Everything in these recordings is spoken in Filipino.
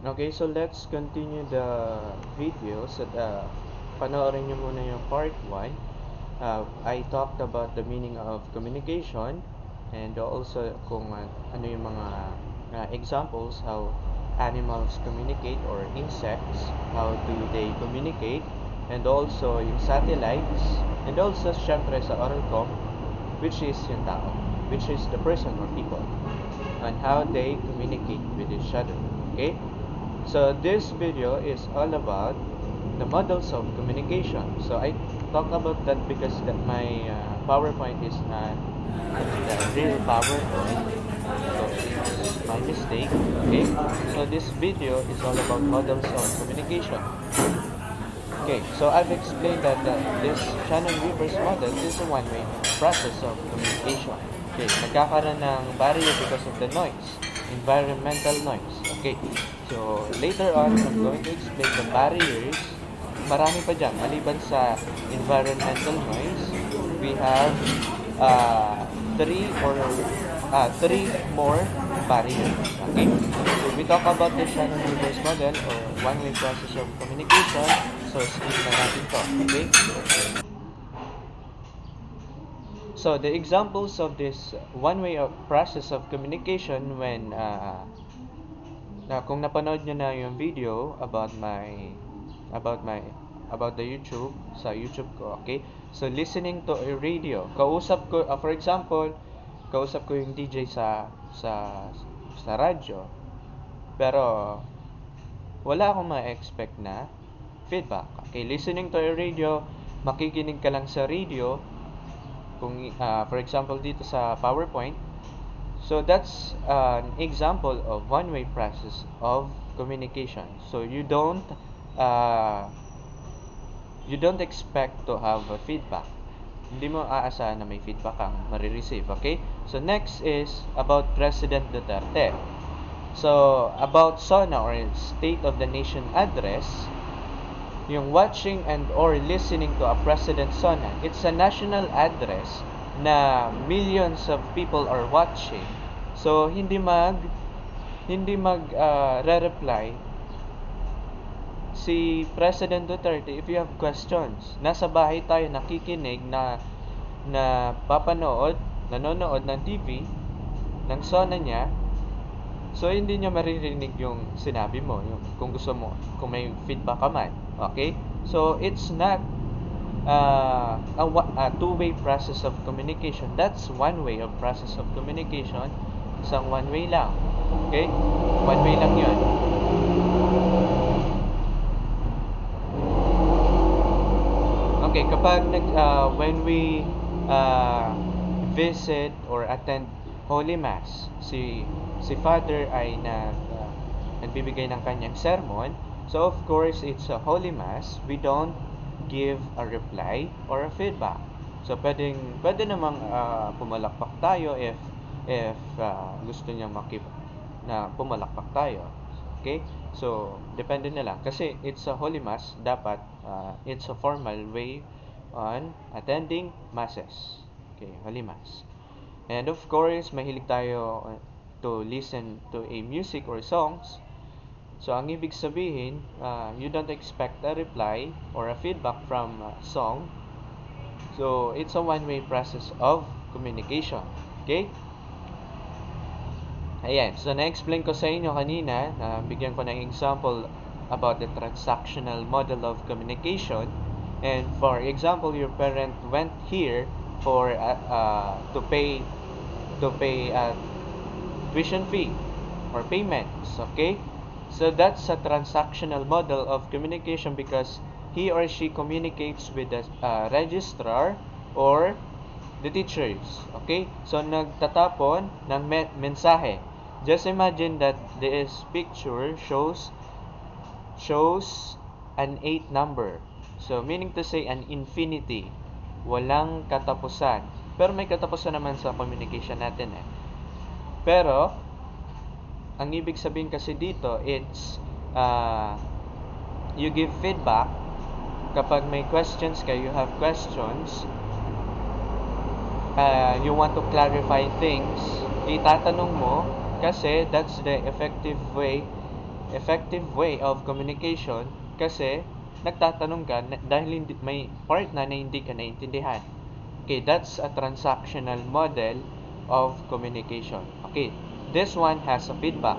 Okay, so let's continue the video. So, panoorin nyo muna yung part 1. I talked about the meaning of communication and also kung ano yung mga examples how animals communicate or insects, how do they communicate, and also yung satellites, and also syempre sa oral com, which is yung tao, which is the person or people, and how they communicate with each other. Okay? So this video is all about the models of communication. So I talk about that because my PowerPoint is not the real PowerPoint. So it's my mistake. Okay. So this video is all about models of communication. Okay. So I've explained that this Shannon-Weaver's model is a one-way process of communication. Okay. Nagkakaroon ng barrier because of the noise, environmental noise. Okay. So, later on, I'm going to explain the barriers. Marami pa dyan. Maliban sa environmental noise, we have three more barriers. Okay? So, we talk about the Shannon-Weaver's model or one-way process of communication. So, skip na natin to. Okay? So, the examples of this one-way process of communication when kung napanood nyo na yung video about my about the YouTube sa YouTube ko, okay? So listening to a radio. Kausap ko for example, kausap ko yung DJ sa radyo. Pero wala akong ma-expect na feedback. Okay, listening to a radio, makikinig ka lang sa radio kung for example dito sa PowerPoint. So that's an example of one-way process of communication. So uh, you don't expect to have a feedback. Hindi mo aasahan na may feedback kang marireceive. Okay? So next is about President Duterte. So about SONA or State of the Nation Address, yung watching and or listening to a President SONA, it's a national address na millions of people are watching. So hindi re-reply si President Duterte if you have questions. Nasa bahay tayo nakikinig nanonood ng TV ng SONA niya. So hindi niya maririnig yung sinabi mo, yung kung gusto mo, kung may feedback ka man. Okay? So it's not a two-way process of communication. That's one way of process of communication. Isang one way lang. Okay? One way lang yun. Okay, kapag when we visit or attend Holy Mass, si Father ay nagbibigay ng kanyang sermon. So of course, it's a Holy Mass. We don't give a reply or a feedback. So pwede namang pumalakpak tayo if gusto niya na pumalakpak tayo. Okay? So depende na lang kasi it's a Holy Mass, dapat it's a formal way on attending masses. Okay, Holy Mass. And of course, mahilig tayo to listen to a music or songs. So, ang ibig sabihin, you don't expect a reply or a feedback from a song. So, it's a one-way process of communication. Okay? Ayan. So, na-explain ko sa inyo kanina, bigyan ko ng example about the transactional model of communication. And for example, your parent went here for to pay tuition fee or payments. Okay? So that's a transactional model of communication because he or she communicates with the registrar or the teachers. Okay? So nagtatapon ng mensahe. Just imagine that this picture shows an 8 number. So meaning to say an infinity. Walang katapusan. Pero may katapusan naman sa communication natin eh. Pero ang ibig sabihin kasi dito, it's you give feedback kapag may questions ka, you have questions, you want to clarify things, itatanong mo kasi that's the effective way effective way of communication kasi nagtatanong ka dahil may part na hindi ka naintindihan. Okay, that's a transactional model of communication. Okay, this one has a feedback.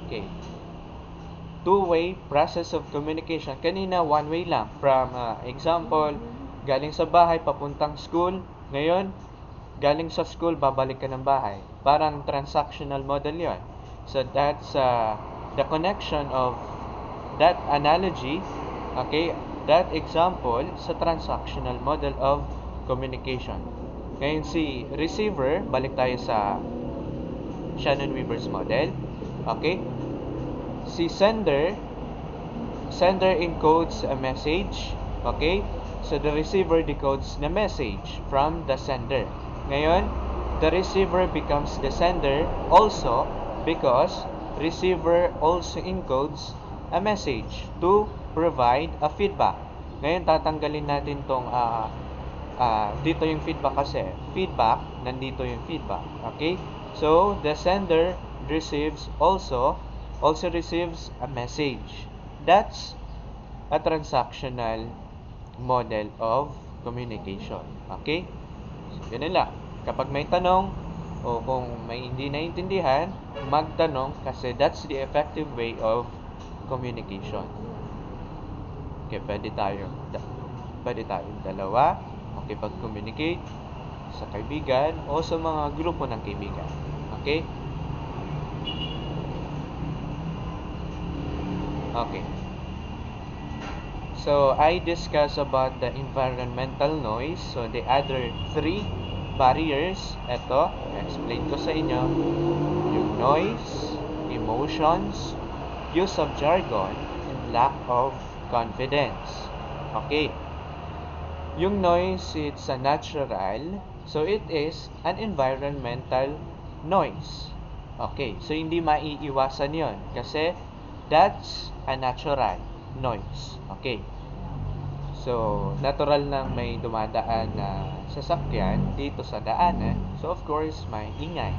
Okay, two-way process of communication. Kanina, one-way lang. From example, galing sa bahay, papuntang school. Ngayon, galing sa school, babalik ka ng bahay. Parang transactional model yon. So, that's the connection of that analogy, okay, that example sa transactional model of communication. Ngayon, si receiver, balik tayo sa Shannon-Weaver's model. Okay? Si sender encodes a message, okay? So the receiver decodes the message from the sender. Ngayon, the receiver becomes the sender also because receiver also encodes a message to provide a feedback. Ngayon, tatanggalin natin tong dito yung feedback kasi. Feedback, nandito yung feedback. Okay? So, the sender also receives a message. That's a transactional model of communication. Okay? So, ganun lang. Kapag may tanong o kung may hindi naintindihan, magtanong kasi that's the effective way of communication. Okay, pwede tayo dalawa, okay, pag-communicate sa kaibigan o sa mga grupo ng kaibigan. Okay? Okay. So, I discuss about the environmental noise. So, the other three barriers, ito, explain ko sa inyo, yung noise, emotions, use of jargon, and lack of confidence. Okay. Yung noise, it's a natural, so it is an environmental noise. Okay, so hindi maiiwasan yon kasi that's a natural noise. Okay. So, natural lang may dumadaan na sasakyan dito sa daanan. So, of course, may ingay.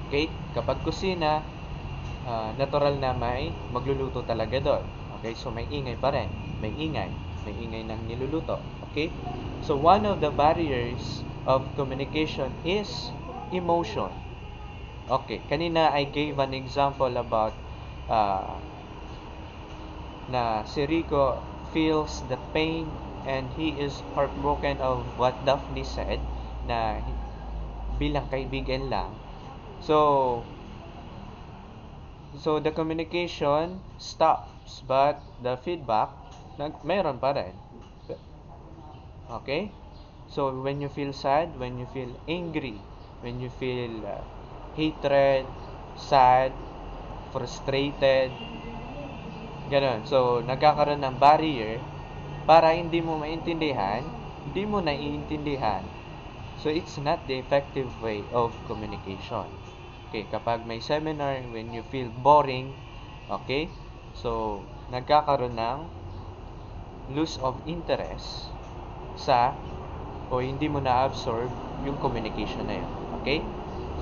Okay? Kapag kusina, natural na may magluluto talaga doon. Okay? So, may ingay pa rin. May ingay ng niluluto. Okay? So, one of the barriers of communication is emotion. Okay. Kanina, I gave an example about na si Rico feels the pain and he is heartbroken of what Daphne said na bilang kaibigan lang. So the communication stops but the feedback mayroon pa rin. Okay? So when you feel sad, when you feel angry, when you feel hatred, sad, frustrated, ganon. So, nagkakaroon ng barrier para hindi mo maintindihan, hindi mo naiintindihan. So, it's not the effective way of communication. Okay, kapag may seminar, when you feel boring, okay, so, nagkakaroon ng loss of interest o hindi mo na-absorb yung communication na yun. Okay?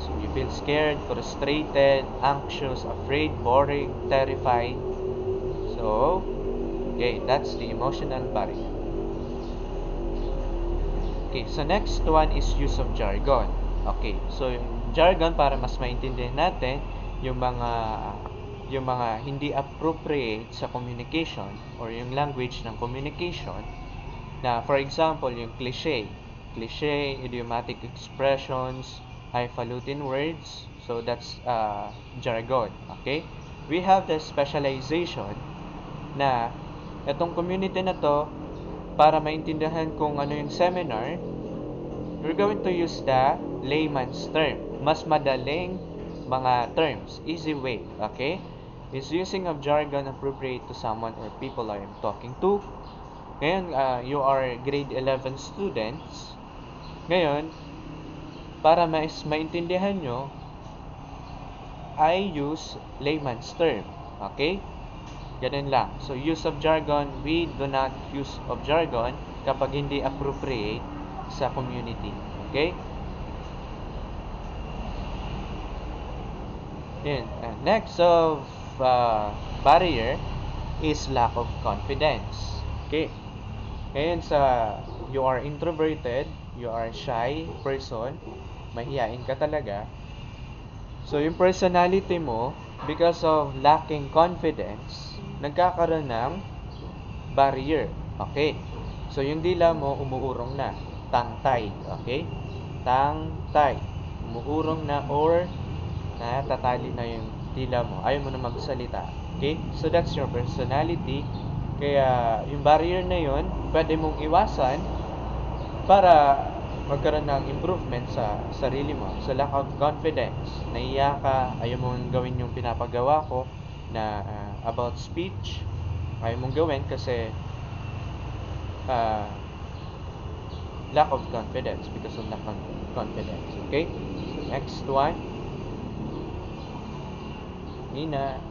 So, you feel scared, frustrated, anxious, afraid, boring, terrified. So, okay, that's the emotional barrier. Okay, so next one is use of jargon. Okay, so jargon para mas maintindihan natin yung mga hindi appropriate sa communication or yung language ng communication na for example yung cliche, idiomatic expressions, highfalutin words, so that's jargon. Okay, we have the specialization na itong community na to, para maintindihan kung ano yung seminar, we're going to use the layman's term. Mas madaling mga terms, easy way, okay? Is using of jargon appropriate to someone or people I am talking to. Ngayon, you are grade 11 students. Ngayon, para maintindihan nyo, I use layman's term, okay? Ganun lang. So, use of jargon, we do not use of jargon kapag hindi appropriate sa community. Okay? Yun. Next of barrier is lack of confidence. Okay. Ngayon you are introverted, you are shy person, mahiyain ka talaga. So, yung personality mo, because of lacking confidence, nagkakaroon ng barrier. Okay. So, yung dila mo, umuurong na. Tangtay. Okay? Tangtay. Umuurong na or natatali na yung dila mo. Ayaw mo na magsalita. Okay? So, that's your personality. Kaya, yung barrier na yun, pwede mong iwasan para magkaroon ng improvement sa sarili mo. So, lack of confidence. Naiya ka, ayaw mong gawin yung pinapagawa ko na about speech. Ayaw mong gawin kasi uh, lack of confidence, because of lack of confidence. Okay? So, next one. Nina,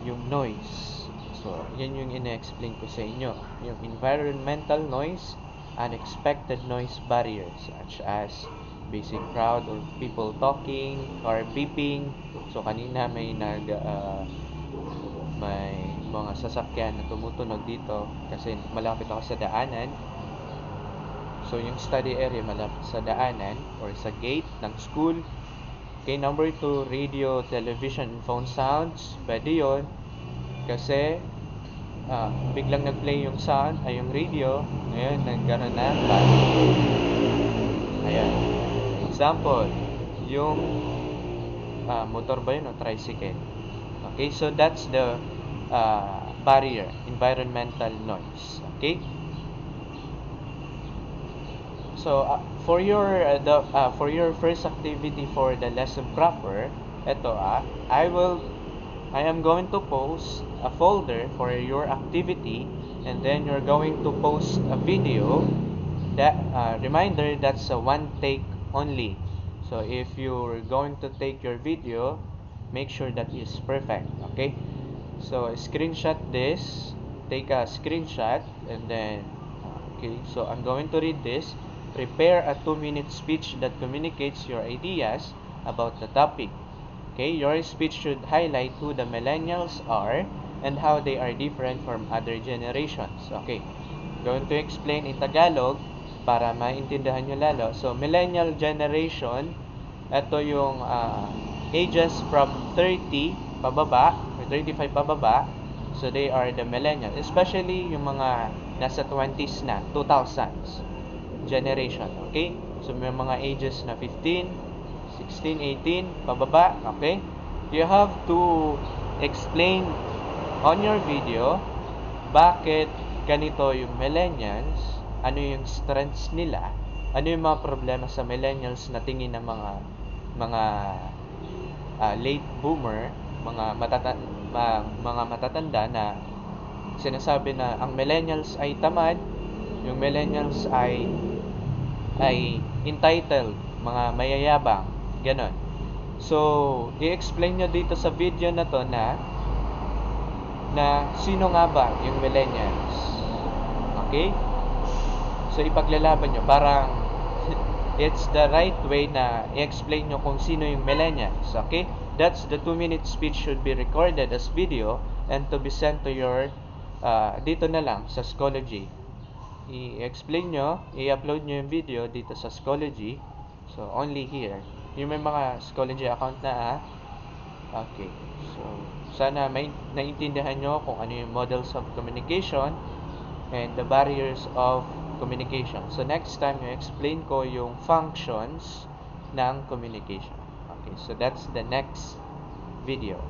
yung noise. So, yan yung ina-explain ko sa inyo. Yung environmental noise, unexpected noise barriers, such as basic crowd or people talking or beeping. So, kanina may mga sasakyan na tumutunog dito kasi malapit ako sa daanan. So, yung study area malapit sa daanan or sa gate ng school. Okay, number 2, radio, television, and phone sounds. Pwede yun. Kasi, biglang nag-play yung sound, ay yung radio. Ngayon, nagkaroon na. Ayan. Example, yung motor ba yun o tricycle? Okay, so that's the barrier, environmental noise. Okay? So, for your first activity for the lesson proper, I am going to post a folder for your activity, and then you're going to post a video. That reminder, that's a one take only. So, if you're going to take your video, make sure that is perfect. Okay? So, screenshot this. Take a screenshot, and then okay. So, I'm going to read this. Prepare a 2-minute speech that communicates your ideas about the topic. Okay, your speech should highlight who the millennials are and how they are different from other generations. Okay, going to explain in Tagalog para maintindihan nyo lalo. So, millennial generation, ito yung ages from 30 pababa, or 35 pababa. So, they are the millennial. Especially yung mga nasa 20s na, 2000s generation. Okay? So, may mga ages na 15, 16, 18, pababa. Okay? You have to explain on your video bakit ganito yung millennials, ano yung strengths nila, ano yung mga problema sa millennials na tingin ng mga late boomer, mga matatanda na sinasabi na ang millennials ay tamad, yung millennials ay entitled, mga mayayabang, ganon. So, i-explain nyo dito sa video na to na sino nga ba yung millennials. Okay? So, ipaglalaban nyo. Parang, it's the right way na i-explain nyo kung sino yung millennials. Okay? That's the 2-minute speech should be recorded as video and to be sent to your, dito na lang, sa Schoology. I-explain nyo, i-upload nyo yung video dito sa Schoology. So, only here. Yung may mga Schoology account na okay. So, sana naintindihan nyo kung ano yung models of communication and the barriers of communication. So, next time, i-explain ko yung functions ng communication. Okay, so that's the next video.